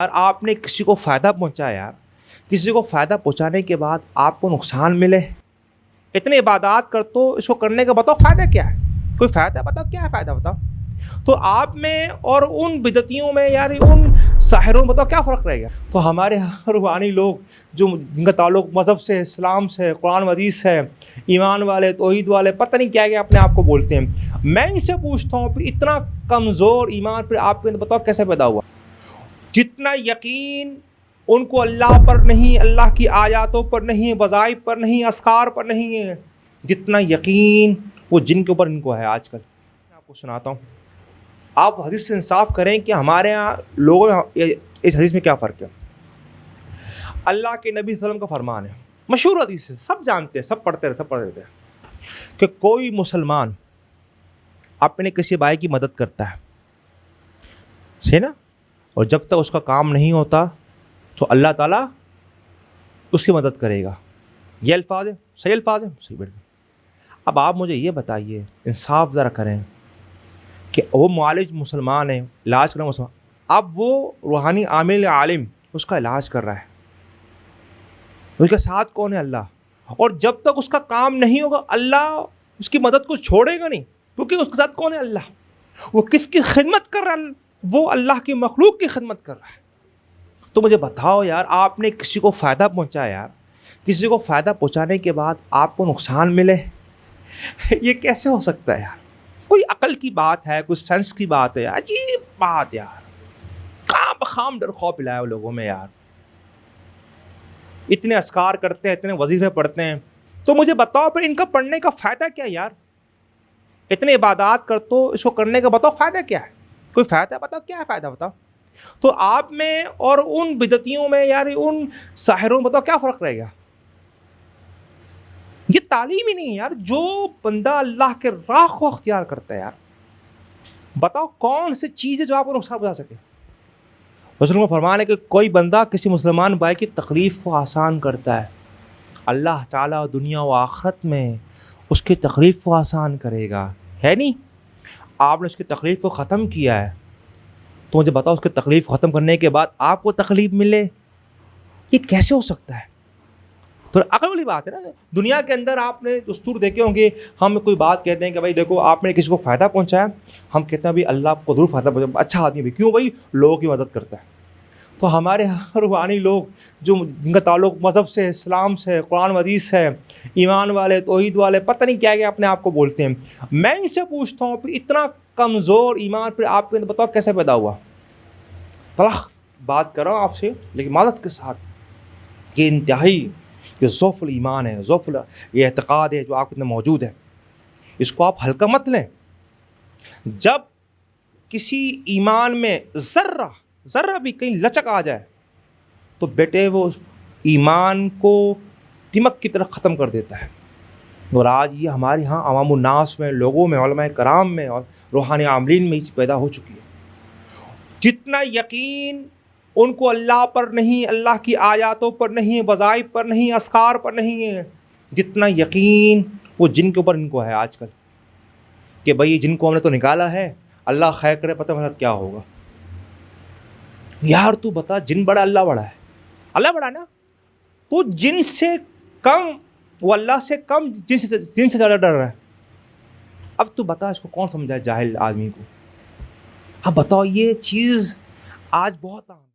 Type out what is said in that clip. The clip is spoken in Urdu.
یار آپ نے کسی کو فائدہ پہنچایا، یار کسی کو فائدہ پہنچانے کے بعد آپ کو نقصان ملے، اتنے عبادات کر تو اس کو کرنے کا بتاؤ فائدہ کیا ہے؟ کوئی فائدہ بتاؤ، کیا ہے فائدہ بتاؤ؟ تو آپ میں اور ان بدعتیوں میں یار ان ساحروں میں بتاؤ کیا فرق رہے گا؟ تو ہمارے یہاں روحانی لوگ جو جن کا تعلق مذہب سے، اسلام سے، قرآن و حدیث سے، ایمان والے، توحید والے، پتہ نہیں کیا کیا اپنے آپ کو بولتے ہیں، میں ان سے پوچھتا ہوں کہ اتنا کمزور ایمان پھر آپ کے بتاؤ کیسے پیدا ہوا؟ جتنا یقین ان کو اللہ پر نہیں، اللہ کی آیاتوں پر نہیں، وظائف پر نہیں، اذکار پر نہیں ہے، جتنا یقین وہ جن کے اوپر ان کو ہے آج کل۔ میں آپ کو سناتا ہوں، آپ حدیث سے انصاف کریں کہ ہمارے یہاں لوگوں میں اس حدیث میں کیا فرق ہے۔ اللہ کے نبی صلی اللہ علیہ وسلم کا فرمان ہے، مشہور حدیث ہے، سب جانتے ہیں، سب پڑھتے رہتے ہیں کہ کوئی مسلمان اپنے کسی بھائی کی مدد کرتا ہے، صحیح نا، اور جب تک اس کا کام نہیں ہوتا تو اللہ تعالیٰ اس کی مدد کرے گا۔ یہ الفاظ ہے، صحیح الفاظ ہیں، صحیح بیٹھ گئے۔ اب آپ مجھے یہ بتائیے، انصاف ذرا کریں کہ وہ معالج مسلمان ہے، علاج کر رہا مسلمان، اب وہ روحانی عامل عالم اس کا علاج کر رہا ہے، اس کے ساتھ کون ہے؟ اللہ۔ اور جب تک اس کا کام نہیں ہوگا اللہ اس کی مدد کو چھوڑے گا نہیں، کیونکہ اس کے ساتھ کون ہے؟ اللہ۔ وہ کس کی خدمت کر رہا ہے؟ وہ اللہ کی مخلوق کی خدمت کر رہا ہے۔ تو مجھے بتاؤ یار، آپ نے کسی کو فائدہ پہنچایا، یار کسی کو فائدہ پہنچانے کے بعد آپ کو نقصان ملے، یہ کیسے ہو سکتا ہے یار؟ کوئی عقل کی بات ہے، کوئی سینس کی بات ہے؟ عجیب بات یار، کہاں بخام ڈر خوف پلایا وہ لوگوں میں یار۔ اتنے اذکار کرتے ہیں، اتنے وظیفے پڑھتے ہیں، تو مجھے بتاؤ پھر ان کا پڑھنے کا فائدہ کیا ہے یار؟ اتنے عبادات کر تو اس کو کرنے کا بتاؤ فائدہ کیا ہے؟ کوئی فائدہ بتاؤ، کیا ہے فائدہ بتاؤ؟ تو آپ میں اور ان بدعتیوں میں یار ان ساحروں میں بتاؤ کیا فرق رہے گا؟ یہ تعلیم ہی نہیں ہے یار۔ جو بندہ اللہ کے راہ کو اختیار کرتا ہے یار، بتاؤ کون سی چیز ہے جو آپ کو نقصان پہنچا سکے؟ رسول کا فرمان ہے کہ کوئی بندہ کسی مسلمان بھائی کی تکلیف کو آسان کرتا ہے، اللہ تعالیٰ دنیا و آخرت میں اس کی تکلیف کو آسان کرے گا، ہے نہیں؟ آپ نے اس کی تکلیف کو ختم کیا ہے، تو مجھے بتاؤ اس کی تکلیف ختم کرنے کے بعد آپ کو تکلیف ملے، یہ کیسے ہو سکتا ہے؟ تو عقل والی بات ہے نا۔ دنیا کے اندر آپ نے دستور دیکھے ہوں گے، ہم کوئی بات کہتے ہیں کہ بھائی دیکھو آپ نے کسی کو فائدہ پہنچایا، ہم کہتے ہیں بھائی اللہ آپ کو ضرور فائدہ پہنچایا، اچھا آدمی بھی، کیوں بھائی؟ لوگوں کی مدد کرتا ہے۔ تو ہمارے یہاں روحانی لوگ جو جن کا تعلق مذہب سے، اسلام سے، قرآن و حدیث سے، ایمان والے، توحید والے، پتہ نہیں کیا کیا اپنے آپ کو بولتے ہیں، میں ان سے پوچھتا ہوں کہ اتنا کمزور ایمان پھر آپ کے بتاؤ کیسے پیدا ہوا؟ تلخ بات کر رہا ہوں آپ سے، لیکن معذرت کے ساتھ، یہ انتہائی یہ ضعف الایمان ہے، ضعف یہ اعتقاد ہے جو آپ کے اندر موجود ہے، اس کو آپ ہلکا مت لیں۔ جب کسی ایمان میں ذرہ بھی کہیں لچک آ جائے تو بیٹے وہ ایمان کو دمک کی طرح ختم کر دیتا ہے۔ اور آج یہ ہمارے ہاں عوام الناس میں، لوگوں میں، علماء کرام میں اور روحانی عاملین میں یہ پیدا ہو چکی ہے۔ جتنا یقین ان کو اللہ پر نہیں، اللہ کی آیاتوں پر نہیں، وظائف پر نہیں، اذکار پر نہیں ہے، جتنا یقین وہ جن کے اوپر ان کو ہے آج کل، کہ بھئی جن کو ہم نے تو نکالا ہے، اللہ خیر کرے، پتہ میرے ساتھ کیا ہوگا۔ یار تو بتا، جن بڑا اللہ بڑا ہے؟ اللہ بڑا نا، تو جن سے کم، وہ اللہ سے کم جن سے زیادہ ڈر رہا ہے۔ اب تو بتا اس کو کون سمجھائے جاہل آدمی کو؟ اب بتاؤ، یہ چیز آج بہت عام